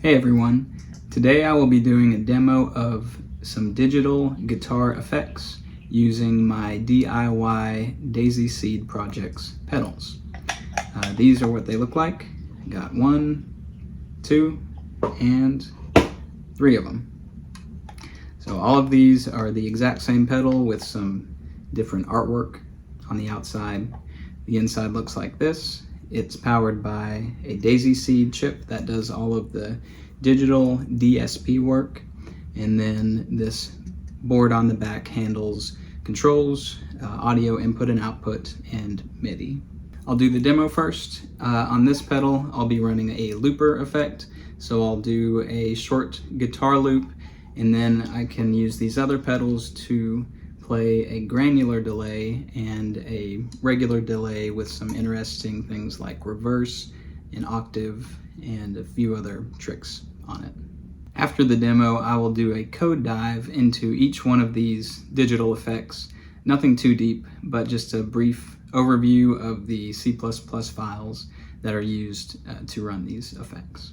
Hey everyone, today I will be doing a demo of some digital guitar effects using my DIY DaisySeedProjects pedals. These are what they look like. I got 1, 2, and 3 of them. So all of these are the exact same pedal with some different artwork on the outside. The inside looks like this. It's powered by a DaisySeed chip that does all of the digital DSP work, and then this board on the back handles controls, audio input and output, and MIDI. I'll do the demo first. On this pedal, I'll be running a looper effect, so I'll do a short guitar loop, and then I can use these other pedals to play a granular delay and a regular delay with some interesting things like reverse and octave and a few other tricks on it. After the demo, I will do a code dive into each one of these digital effects. Nothing too deep, but just a brief overview of the C++ files that are used to run these effects.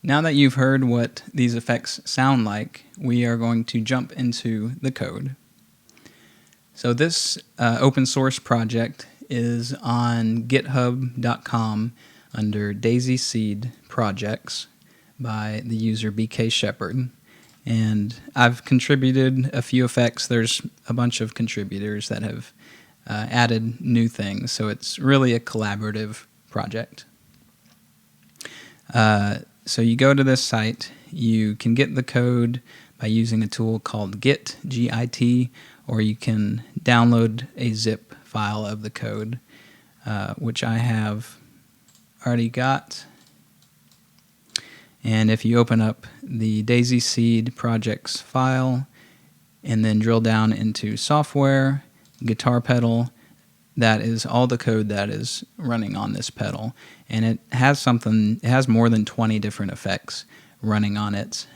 Now that you've heard what these effects sound like, we are going to jump into the code. So this open source project is on github.com under DaisySeedProjects by the user BK Shepherd. And I've contributed a few effects. There's a bunch of contributors that have added new things, so it's really a collaborative project. So you go to this site, you can get the code by using a tool called Git, G-I-T, or you can download a zip file of the code, which I have already got. And if you open up the DaisySeedProjects file and then drill down into software, guitar pedal, that is all the code that is running on this pedal. And it has more than 20 different effects running on it,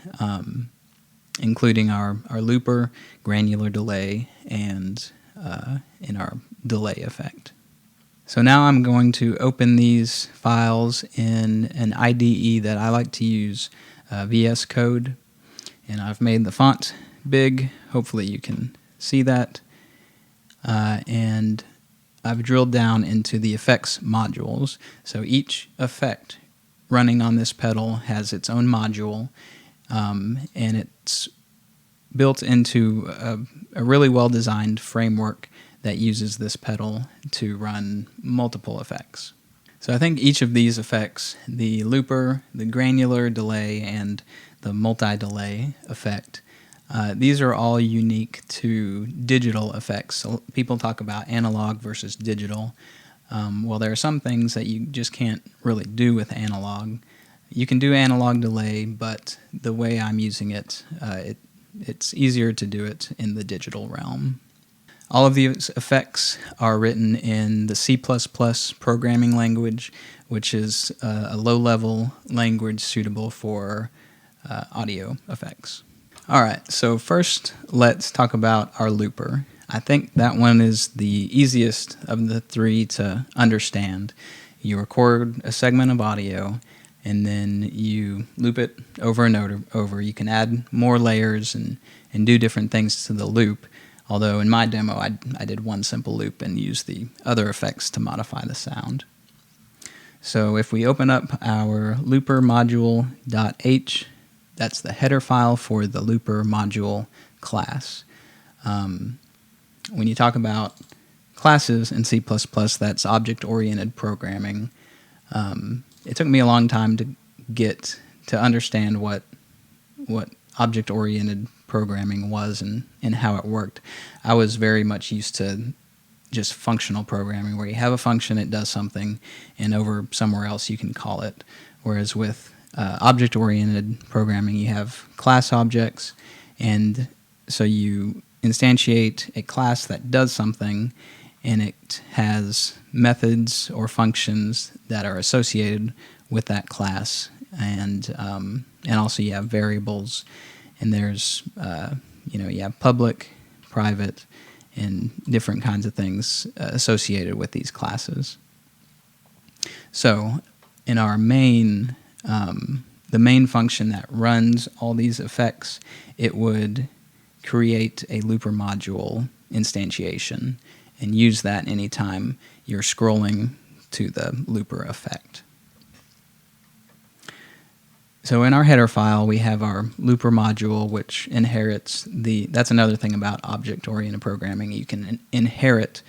including our looper, granular delay, and in our delay effect. So now I'm going to open these files in an IDE that I like to use, VS Code, and I've made the font big. Hopefully you can see that. And I've drilled down into the effects modules. So each effect running on this pedal has its own module, and it's built into a really well-designed framework that uses this pedal to run multiple effects. So I think each of these effects, the looper, the granular delay, and the multi-delay effect, these are all unique to digital effects. So people talk about analog versus digital. Well, there are some things that you just can't really do with analog. You can do analog delay, but the way I'm using it, it's easier to do it in the digital realm. All of these effects are written in the C++ programming language, which is a low-level language suitable for audio effects. All right, so first let's talk about our looper. I think that one is the easiest of the three to understand. You record a segment of audio, and then you loop it over and over. You can add more layers and do different things to the loop. Although in my demo, I did one simple loop and used the other effects to modify the sound. So if we open up our looper module.h, that's the header file for the looper module class. When you talk about classes in C++, that's object-oriented programming. It took me a long time to get to understand what object-oriented programming was and how it worked. I was very much used to just functional programming, where you have a function, it does something, and over somewhere else you can call it. Whereas with object-oriented programming, you have class objects, and so you instantiate a class that does something, and it has methods or functions that are associated with that class, and also you have variables. And there's, you have public, private, and different kinds of things associated with these classes. So in our main, the main function that runs all these effects, it would create a looper module instantiation and use that anytime you're scrolling to the looper effect. So in our header file, we have our looper module, which inherits that's another thing about object-oriented programming. You can inherit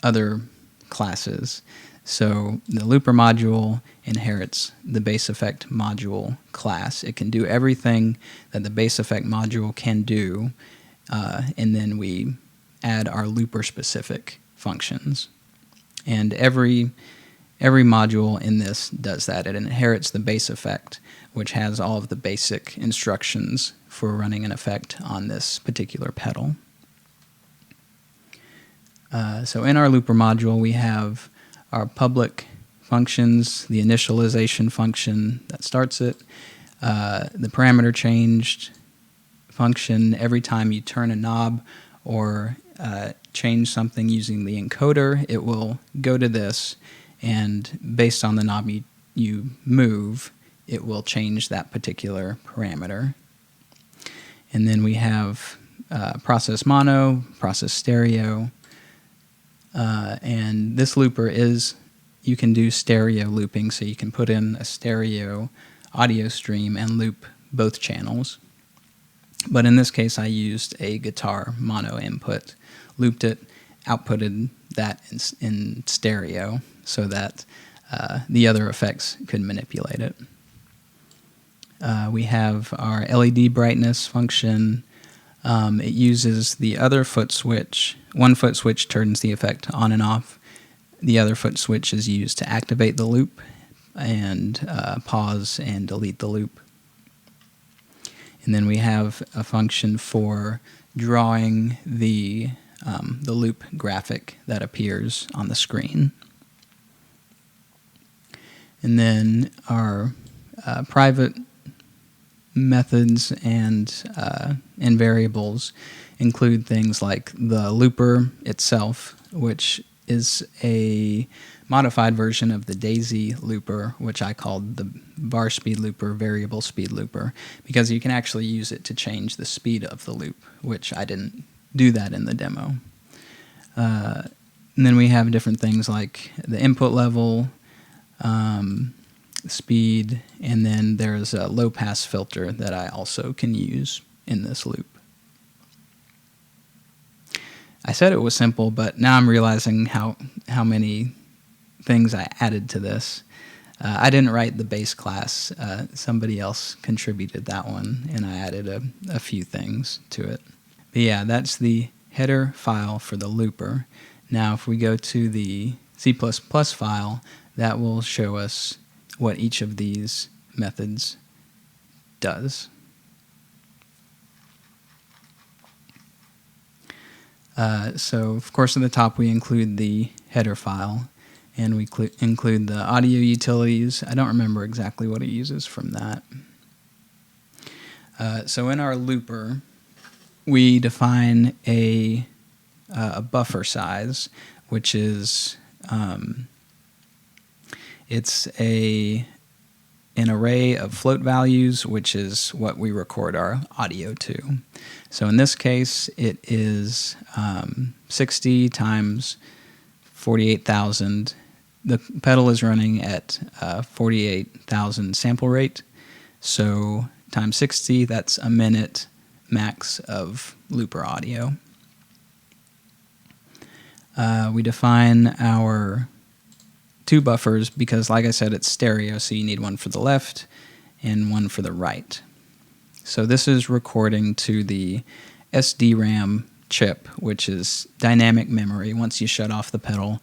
other classes. So the looper module inherits the base effect module class. It can do everything that the base effect module can do, and then we add our looper-specific functions. And every module in this does that. It inherits the base effect, which has all of the basic instructions for running an effect on this particular pedal. So in our looper module, we have our public functions, the initialization function that starts it, the parameter changed function every time you turn a knob or change something using the encoder, it will go to this, and based on the knob you move, it will change that particular parameter. And then we have process mono, process stereo, and this looper you can do stereo looping, so you can put in a stereo audio stream and loop both channels. But in this case, I used a guitar mono input, looped it, outputted that in stereo so that the other effects could manipulate it. We have our LED brightness function. It uses the other foot switch. One foot switch turns the effect on and off. The other foot switch is used to activate the loop and pause and delete the loop. And then we have a function for drawing the loop graphic that appears on the screen. And then our private methods and variables include things like the looper itself, which is a modified version of the Daisy looper, which I called the bar speed looper, variable speed looper, because you can actually use it to change the speed of the loop, which I didn't do that in the demo. And then we have different things like the input level, speed, and then there's a low pass filter that I also can use in this loop. I said it was simple, but now I'm realizing how many things I added to this. I didn't write the base class. Somebody else contributed that one, and I added a few things to it. But yeah, that's the header file for the looper. Now if we go to the C++ file, that will show us what each of these methods does. So of course at the top we include the header file, and we include the audio utilities. I don't remember exactly what it uses from that. So in our looper we define a buffer size, which is it's an array of float values, which is what we record our audio to. So in this case, it is 60 times 48,000. The pedal is running at 48,000 sample rate. So times 60, that's a minute max of looper audio. We define our two buffers because, like I said, it's stereo, so you need one for the left and one for the right. So this is recording to the SDRAM chip, which is dynamic memory. Once you shut off the pedal,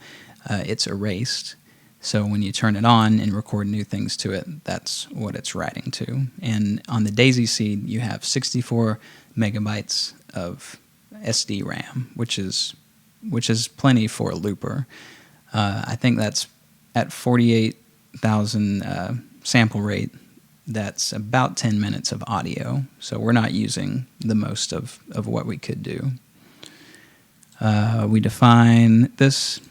it's erased. So when you turn it on and record new things to it, that's what it's writing to. And on the DaisySeed, you have 64 megabytes of SDRAM, which is plenty for a looper. I think that's at 48,000 sample rate. That's about 10 minutes of audio, so we're not using the most of what we could do. We define this,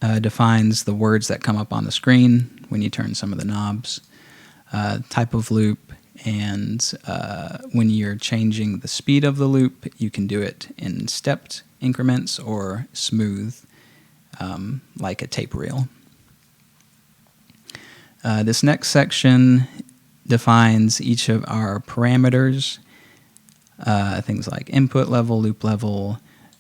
defines the words that come up on the screen when you turn some of the knobs, type of loop, and when you're changing the speed of the loop, you can do it in stepped increments or smooth, like a tape reel. This next section defines each of our parameters, things like input level, loop level,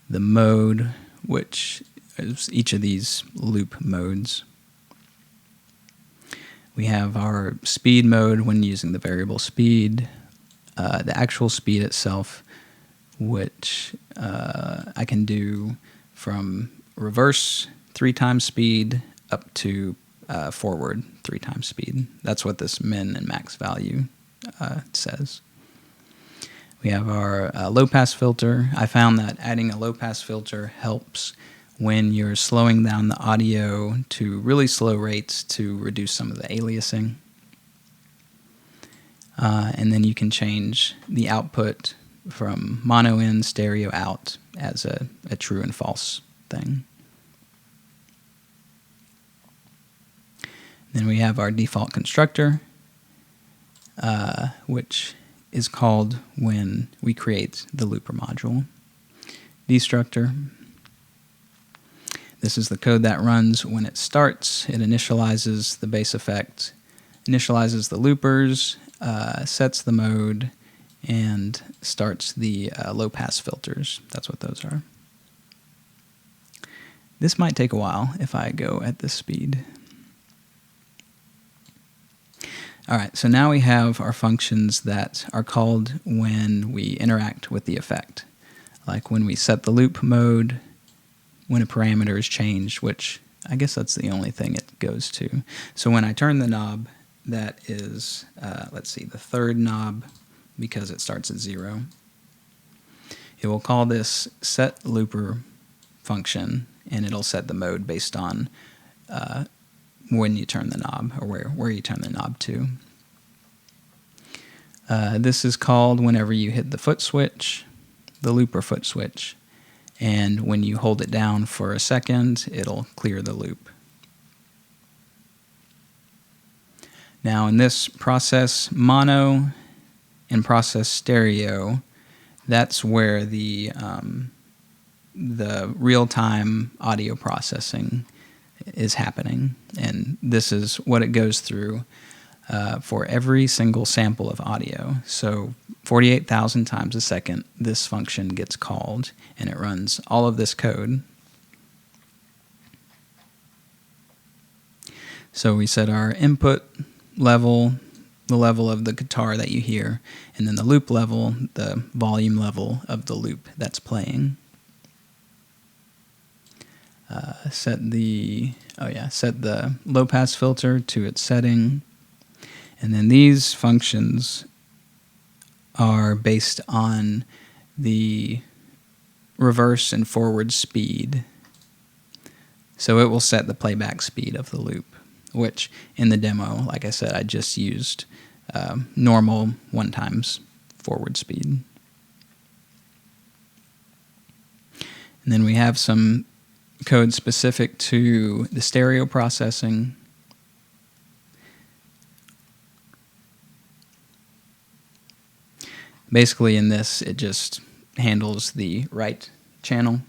the mode, which is each of these loop modes. We have our speed mode when using the variable speed, the actual speed itself, which I can do from reverse 3 times speed up to forward 3 times speed. That's what this min and max value says. We have our low-pass filter. I found that adding a low-pass filter helps when you're slowing down the audio to really slow rates to reduce some of the aliasing. And then you can change the output from mono in, stereo out as a true and false thing. Then we have our default constructor, which is called when we create the looper module. Destructor. This is the code that runs when it starts. It initializes the base effect, initializes the loopers, sets the mode, and starts the low-pass filters. That's what those are. This might take a while if I go at this speed. All right, so now we have our functions that are called when we interact with the effect, like when we set the loop mode, when a parameter is changed, which I guess that's the only thing it goes to. So when I turn the knob, that is, let's see, the third knob, because it starts at 0. It will call this set looper function, and it'll set the mode based on when you turn the knob, or where you turn the knob to. This is called whenever you hit the foot switch, the looper foot switch, and when you hold it down for a second, it'll clear the loop. Now in this process mono and process stereo, that's where the real-time audio processing is happening, and this is what it goes through for every single sample of audio. So 48,000 times a second this function gets called, and it runs all of this code. So we set our input level, the level of the guitar that you hear, and then the loop level, the volume level of the loop that's playing. Set the low pass filter to its setting, and then these functions are based on the reverse and forward speed. So it will set the playback speed of the loop, which in the demo, like I said, I just used normal 1 times forward speed. And then we have some code specific to the stereo processing. Basically in this, it just handles the right channel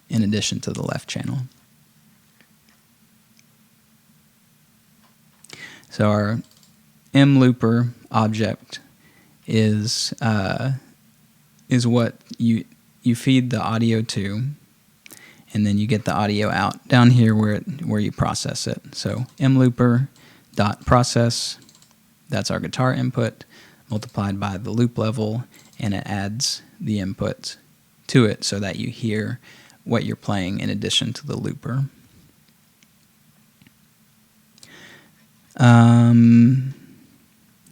in addition to the left channel. So our mlooper object is what you feed the audio to, and then you get the audio out down here where you process it. So mlooper.process, that's our guitar input, multiplied by the loop level, and it adds the input to it so that you hear what you're playing in addition to the looper. And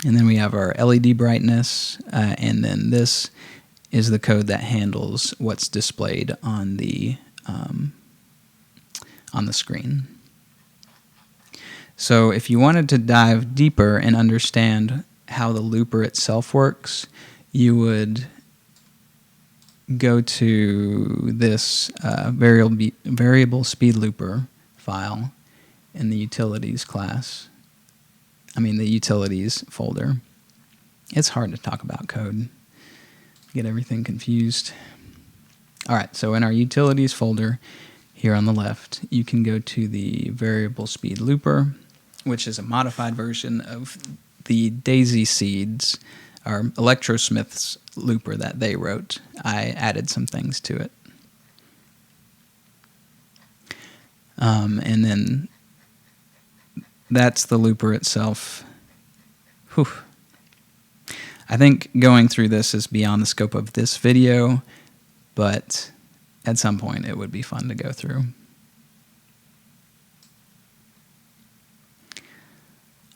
then we have our LED brightness, and then this is the code that handles what's displayed on the screen. So if you wanted to dive deeper and understand how the looper itself works, you would go to this variable speed looper file in the utilities class. The utilities folder. It's hard to talk about code. Get everything confused. All right, so in our utilities folder here on the left, you can go to the variable speed looper, which is a modified version of the DaisySeeds, our Electrosmith's looper that they wrote. I added some things to it. And then that's the looper itself. Whew. I think going through this is beyond the scope of this video, but at some point it would be fun to go through.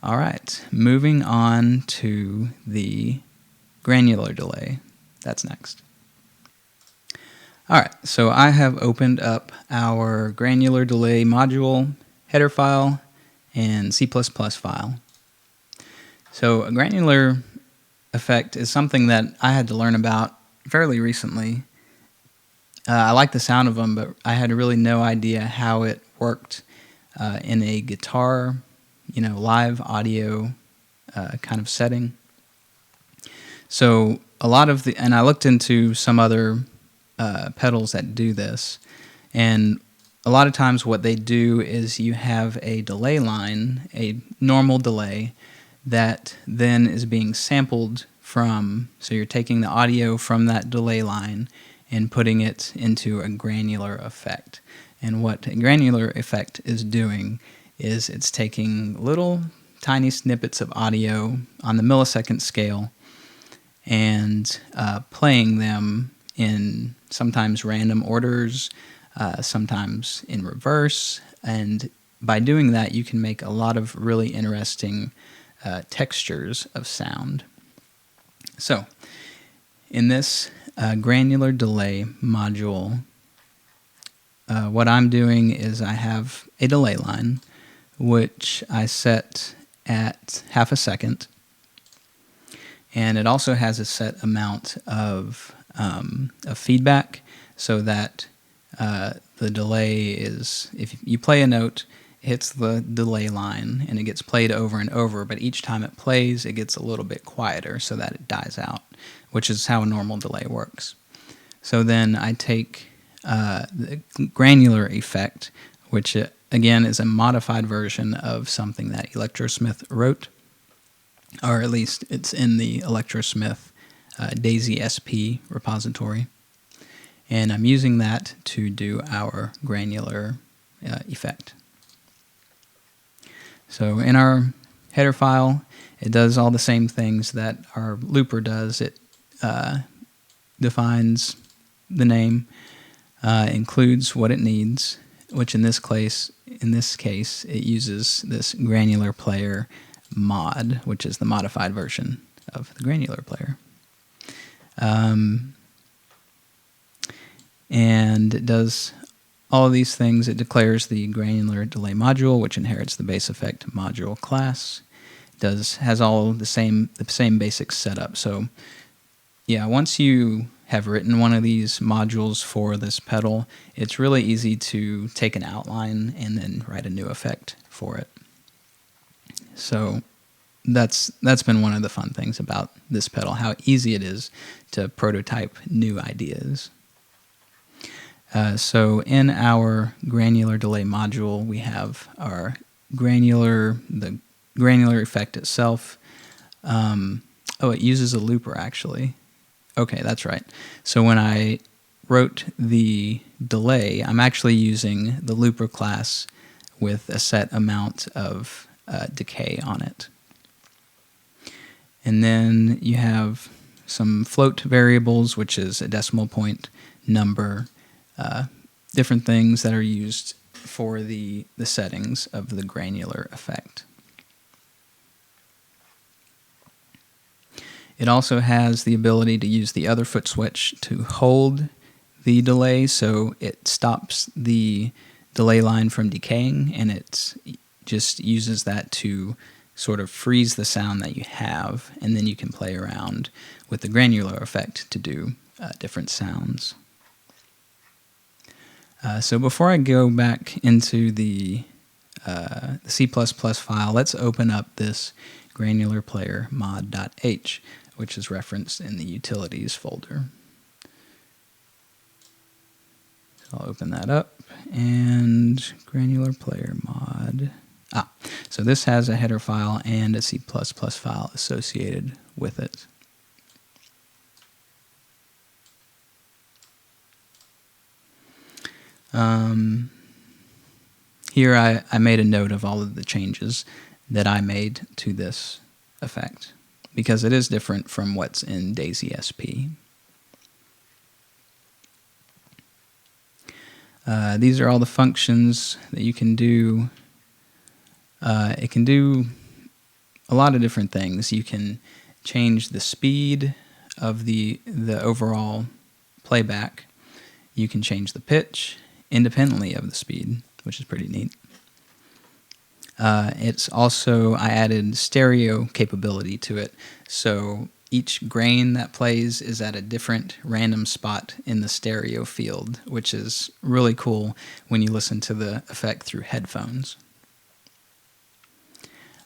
All right, moving on to the granular delay. That's next. All right, so I have opened up our granular delay module, header file, and C++ file. So a granular effect is something that I had to learn about fairly recently. I like the sound of them, but I had really no idea how it worked in a guitar, live audio kind of setting. So a lot of and I looked into some other pedals that do this, and a lot of times what they do is you have a delay line, a normal delay, that then is being sampled from, so you're taking the audio from that delay line and putting it into a granular effect. And what a granular effect is doing is it's taking little tiny snippets of audio on the millisecond scale and playing them in sometimes random orders, sometimes in reverse, and by doing that you can make a lot of really interesting textures of sound. So in this granular delay module, what I'm doing is I have a delay line which I set at half a second, and it also has a set amount of feedback, so that the delay is, if you play a note, it hits the delay line and it gets played over and over, but each time it plays it gets a little bit quieter so that it dies out, which is how a normal delay works. So then I take the granular effect, which again is a modified version of something that Electrosmith wrote, or at least it's in the Electrosmith DaisySP repository, and I'm using that to do our granular effect. So in our header file, it does all the same things that our looper does. It defines the name, includes what it needs, which in this case it uses this granular player mod, which is the modified version of the granular player. And it does all of these things. It declares the granular delay module, which inherits the base effect module class. It has all the same basic setup. So yeah, once you have written one of these modules for this pedal, it's really easy to take an outline and then write a new effect for it. So that's been one of the fun things about this pedal, how easy it is to prototype new ideas. So in our granular delay module, we have our the granular effect itself. Oh, it uses a looper actually. Okay, that's right. So when I wrote the delay, I'm actually using the looper class with a set amount of decay on it. And then you have some float variables, which is a decimal point number, different things that are used for the settings of the granular effect. It also has the ability to use the other foot switch to hold the delay, so it stops the delay line from decaying, and it just uses that to sort of freeze the sound that you have, and then you can play around with the granular effect to do different sounds. So before I go back into the C++ file, let's open up this granular player mod.h, which is referenced in the utilities folder. So I'll open that up, and granular player mod. So this has a header file and a C++ file associated with it. Here I made a note of all of the changes that I made to this effect, because it is different from what's in DaisySP. These are all the functions that you can do. It can do a lot of different things. You can change the speed of the overall playback. You can change the pitch independently of the speed, which is pretty neat. It's also, I added stereo capability to it, so each grain that plays is at a different random spot in the stereo field, which is really cool when you listen to the effect through headphones.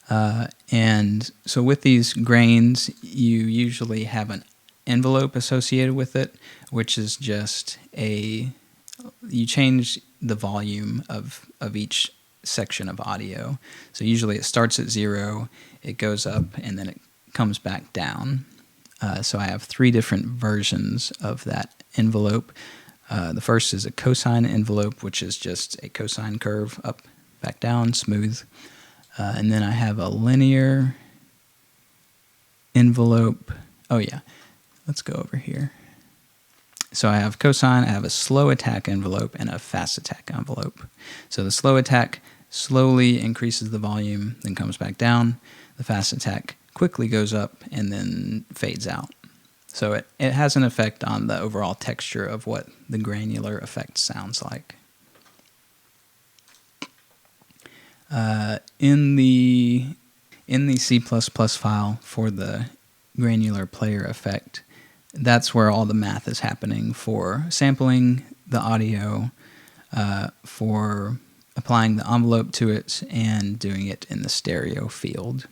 And so with these grains, you usually have an envelope associated with it, which is just you change the volume of each section of audio. So usually it starts at 0, it goes up, and then it comes back down. So I have 3 different versions of that envelope. The first is a cosine envelope, which is just a cosine curve up, back down, smooth. And then I have a linear envelope. Oh yeah, let's go over here. So I have cosine, I have a slow attack envelope, and a fast attack envelope. So the slow attack slowly increases the volume, then comes back down. The fast attack quickly goes up and then fades out. So it has an effect on the overall texture of what the granular effect sounds like. In the C++ file for the granular player effect, that's where all the math is happening for sampling the audio, for applying the envelope to it, and doing it in the stereo field.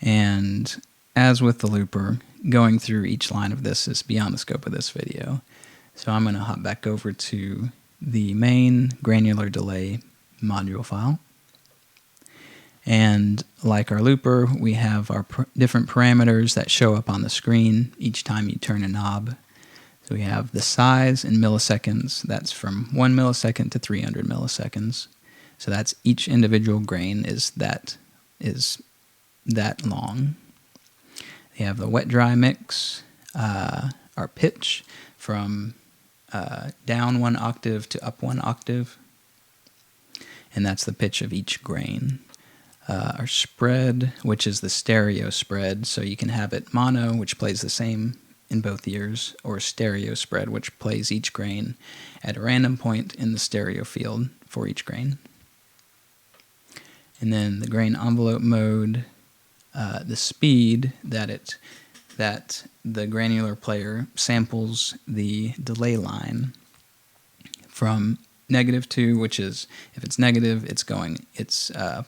And as with the looper, going through each line of this is beyond the scope of this video. So I'm going to hop back over to the main granular delay module file. And like our looper, we have our different parameters that show up on the screen each time you turn a knob. So we have the size in milliseconds. That's from 1 millisecond to 300 milliseconds. So that's each individual grain is that long. We have the wet-dry mix, our pitch from down 1 octave to up 1 octave, and that's the pitch of each grain. Our spread, which is the stereo spread, so you can have it mono, which plays the same in both ears, or stereo spread, which plays each grain at a random point in the stereo field for each grain. And then the grain envelope mode, the speed that the granular player samples the delay line from -2, which is, if it's negative, it's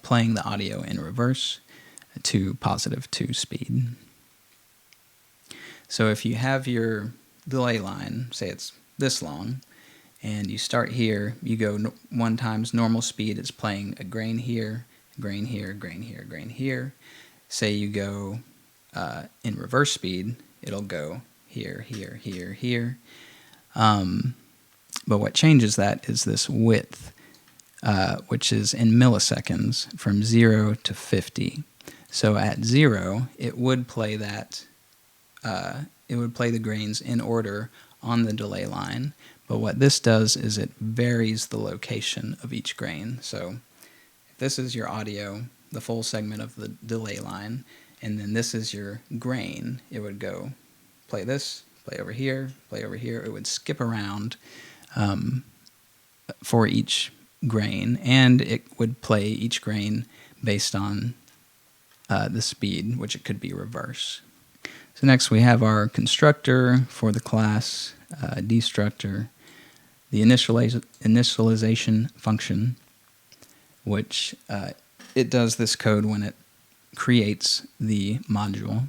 playing the audio in reverse, to +2 speed. So if you have your delay line, say it's this long, and you start here, you go 1 times normal speed, it's playing a grain here, grain here, grain here, grain here. Say you go in reverse speed, it'll go here, here, here, here. But what changes that is this width, which is in milliseconds from 0 to 50. So at 0, it would play the grains in order on the delay line. But what this does is it varies the location of each grain. So if this is your audio, the full segment of the delay line, and then this is your grain, it would go play this, play over here, play over here. It would skip around for each grain, and it would play each grain based on the speed, which it could be reverse. So next we have our constructor for the class, destructor, the initialization function, which it does this code when it creates the module.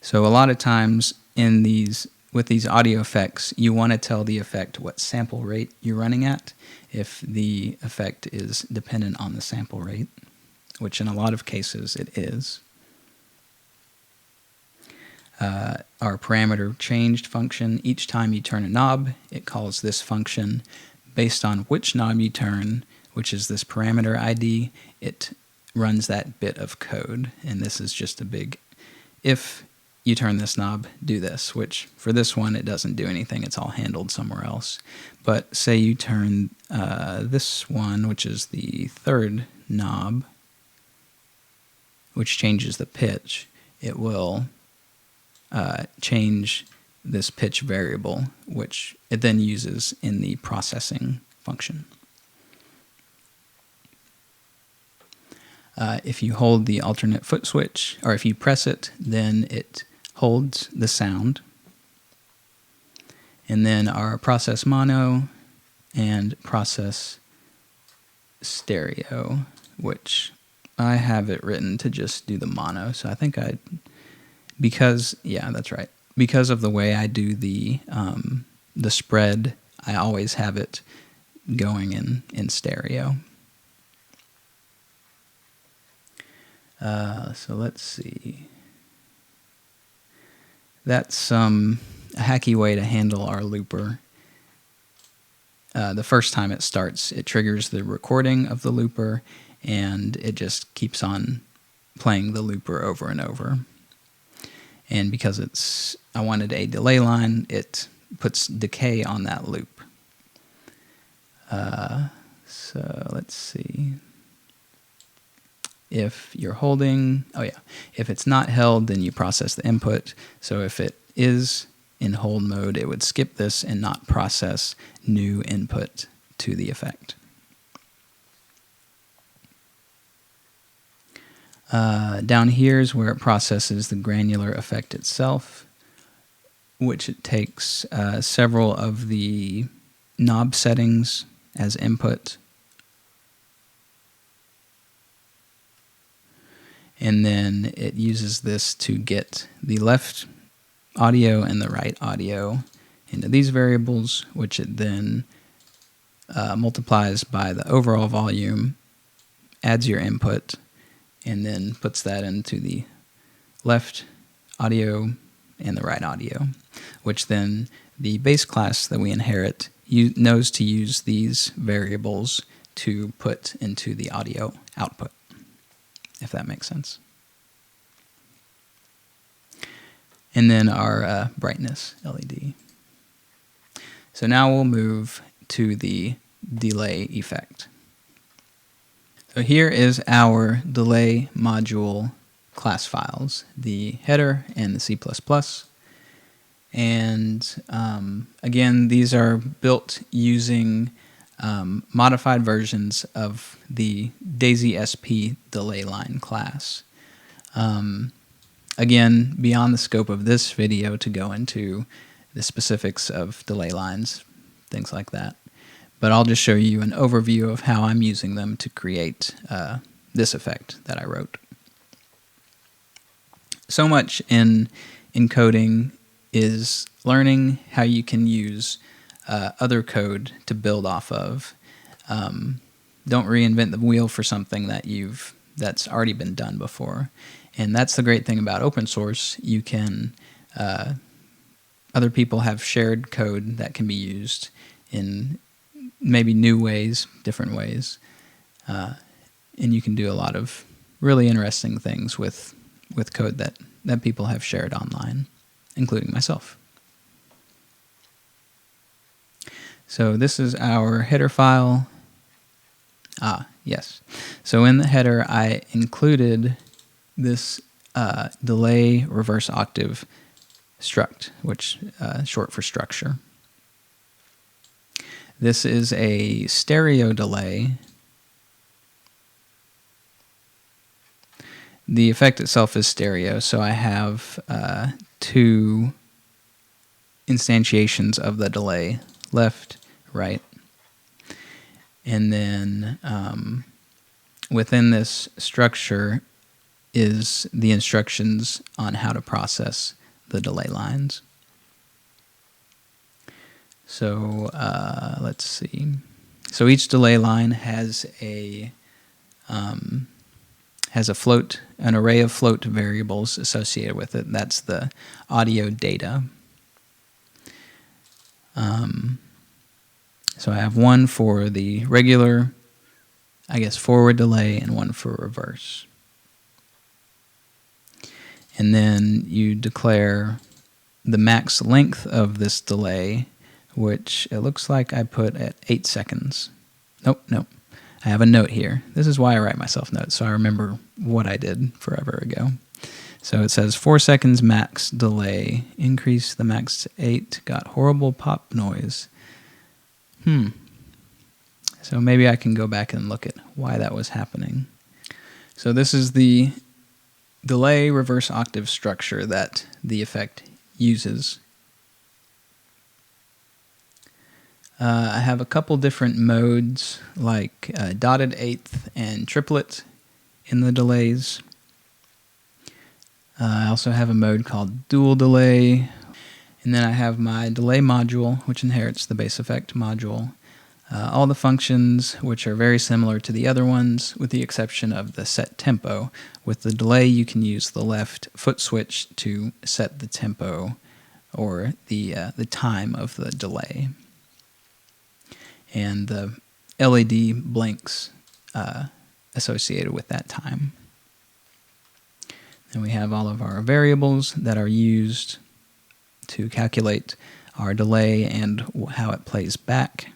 So a lot of times with these audio effects, you want to tell the effect what sample rate you're running at if the effect is dependent on the sample rate, which in a lot of cases it is. Our parameter changed function, each time you turn a knob, it calls this function. Based on which knob you turn, which is this parameter ID, it runs that bit of code. And this is just a big, if you turn this knob, do this, which for this one, it doesn't do anything. It's all handled somewhere else. But say you turn this one, which is the third knob, which changes the pitch, it will change this pitch variable, which it then uses in the processing function. If you hold the alternate foot switch, or if you press it, then it holds the sound. And then our process mono and process stereo, which I have it written to just do the mono. So I think yeah, that's right. Because of the way I do the spread, I always have it going in stereo. So let's see. That's a hacky way to handle our looper. The first time it starts, it triggers the recording of the looper, and it just keeps on playing the looper over and over. And because I wanted a delay line, it puts decay on that loop. So let's see. If you're holding, if it's not held, then you process the input. So if it is in hold mode, it would skip this and not process new input to the effect. Down here is where it processes the granular effect itself, which it takes several of the knob settings as input. And then it uses this to get the left audio and the right audio into these variables, which it then multiplies by the overall volume, adds your input, and then puts that into the left audio and the right audio, which then the base class that we inherit knows to use these variables to put into the audio output, if that makes sense. And then our brightness LED. So now we'll move to the delay effect. So here is our delay module class files, the header and the C++. And again, these are built using modified versions of the DaisySP delay line class. Again, beyond the scope of this video to go into the specifics of delay lines, things like that. But I'll just show you an overview of how I'm using them to create this effect that I wrote. So much in coding is learning how you can use other code to build off of. Don't reinvent the wheel for something that's already been done before. And that's the great thing about open source. You can other people have shared code that can be used in maybe new ways, different ways, and you can do a lot of really interesting things with code that people have shared online, including myself. So this is our header file. Yes. So in the header, I included this delay reverse octave struct, which short for structure. This is a stereo delay. The effect itself is stereo, so I have two instantiations of the delay, left, right. And then within this structure is the instructions on how to process the delay lines. So let's see. So each delay line has an array of float variables associated with it. That's the audio data. So I have one for the regular, forward delay, and one for reverse. And then you declare the max length of this delay, which it looks like I put at 8 seconds. Nope. I have a note here. This is why I write myself notes, so I remember what I did forever ago. So it says 4 seconds max delay. Increase the max to 8. Got horrible pop noise. So maybe I can go back and look at why that was happening. So this is the delay reverse octave structure that the effect uses. I have a couple different modes like dotted eighth and triplet in the delays. I also have a mode called dual delay, and then I have my delay module, which inherits the bass effect module. All the functions, which are very similar to the other ones, with the exception of the set tempo. With the delay, you can use the left foot switch to set the tempo or the time of the delay. And the LED blinks associated with that time. Then we have all of our variables that are used to calculate our delay and how it plays back.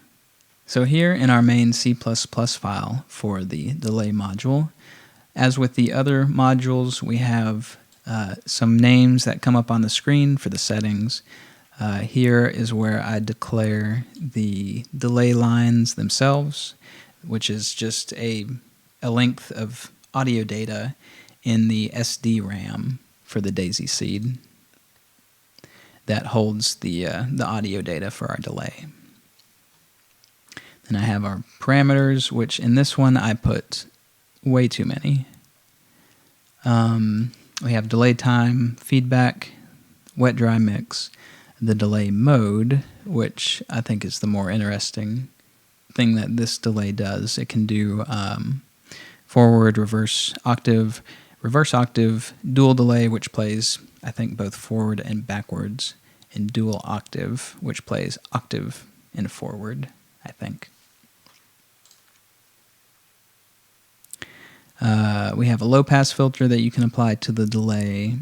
So here in our main C++ file for the delay module, as with the other modules, we have some names that come up on the screen for the settings. Here is where I declare the delay lines themselves, which is just a length of audio data in the SD RAM for the DaisySeed that holds the audio data for our delay. Then I have our parameters, which in this one I put way too many. We have delay time, feedback, wet dry mix, the delay mode, which I think is the more interesting thing that this delay does. It can do forward, reverse octave, dual delay, which plays, I think, both forward and backwards, and dual octave, which plays octave and forward, I think. We have a low-pass filter that you can apply to the delay.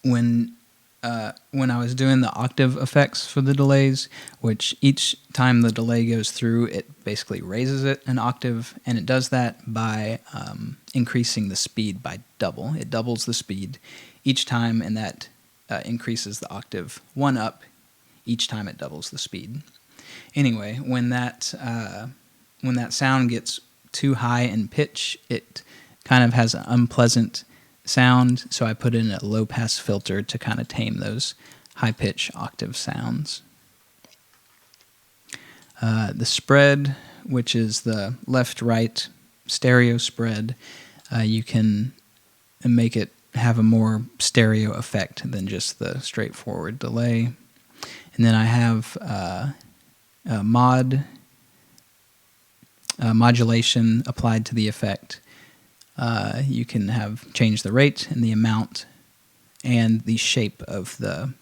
When I was doing the octave effects for the delays, which each time the delay goes through, it basically raises it an octave, and it does that by increasing the speed by double. It doubles the speed each time, and that increases the octave one up each time it doubles the speed. Anyway, when that sound gets too high in pitch, it kind of has an unpleasant sound, so I put in a low-pass filter to kind of tame those high-pitch octave sounds. The spread, which is the left-right stereo spread, you can make it have a more stereo effect than just the straightforward delay. And then I have modulation applied to the effect. You can change the rate and the amount and the shape of the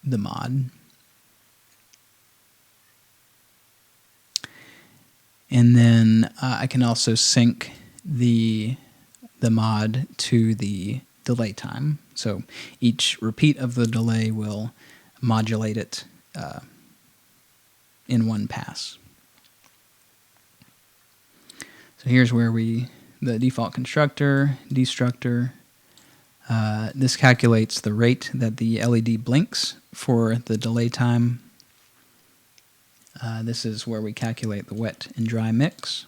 mod. And then I can also sync the mod to the delay time. So each repeat of the delay will modulate it in one pass. So here's where the default constructor, destructor, this calculates the rate that the LED blinks for the delay time. This is where we calculate the wet and dry mix.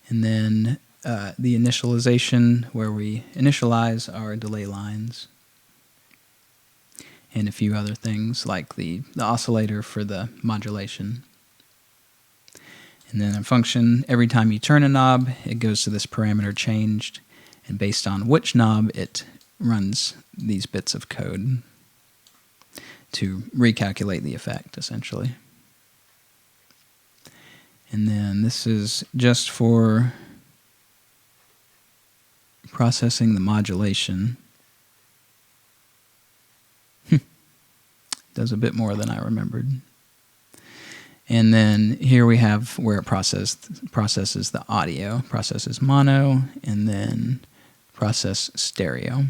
And then the initialization, where we initialize our delay lines. And a few other things like the oscillator for the modulation. And then a function, every time you turn a knob, it goes to this parameter changed, and based on which knob, it runs these bits of code to recalculate the effect, essentially. And then this is just for processing the modulation. Does a bit more than I remembered. And then here we have where it processes the audio, processes mono, and then process stereo.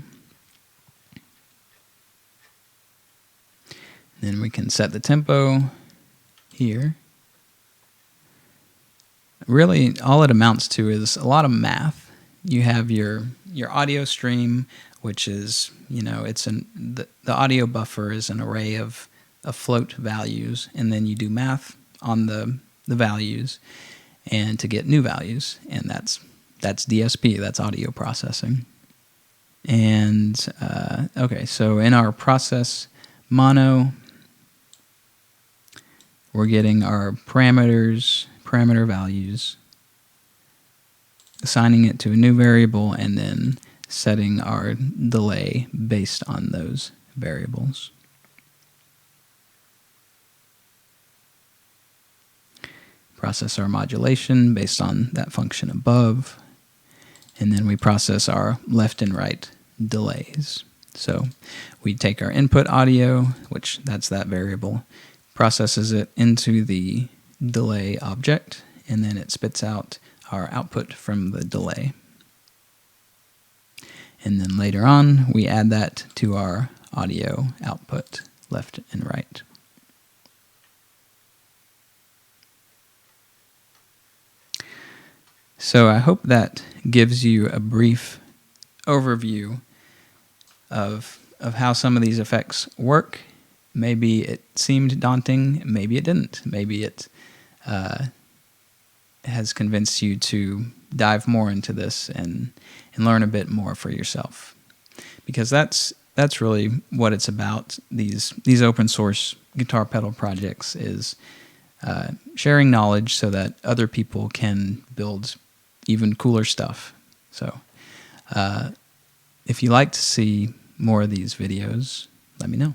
Then we can set the tempo here. Really, all it amounts to is a lot of math. You have your audio stream, which is, the audio buffer is an array of float values, and then you do math on the values and to get new values, and that's DSP, that's audio processing. And okay, so in our process mono, we're getting our parameter values, assigning it to a new variable, and then setting our delay based on those variables. Process our modulation based on that function above, and then we process our left and right delays. So we take our input audio, which that's that variable, processes it into the delay object, and then it spits out our output from the delay. And then later on, we add that to our audio output, left and right. So I hope that gives you a brief overview of how some of these effects work. Maybe it seemed daunting, maybe it didn't. Maybe it has convinced you to dive more into this and learn a bit more for yourself. Because that's really what it's about. These open source guitar pedal projects is sharing knowledge so that other people can build even cooler stuff. So if you like to see more of these videos, let me know.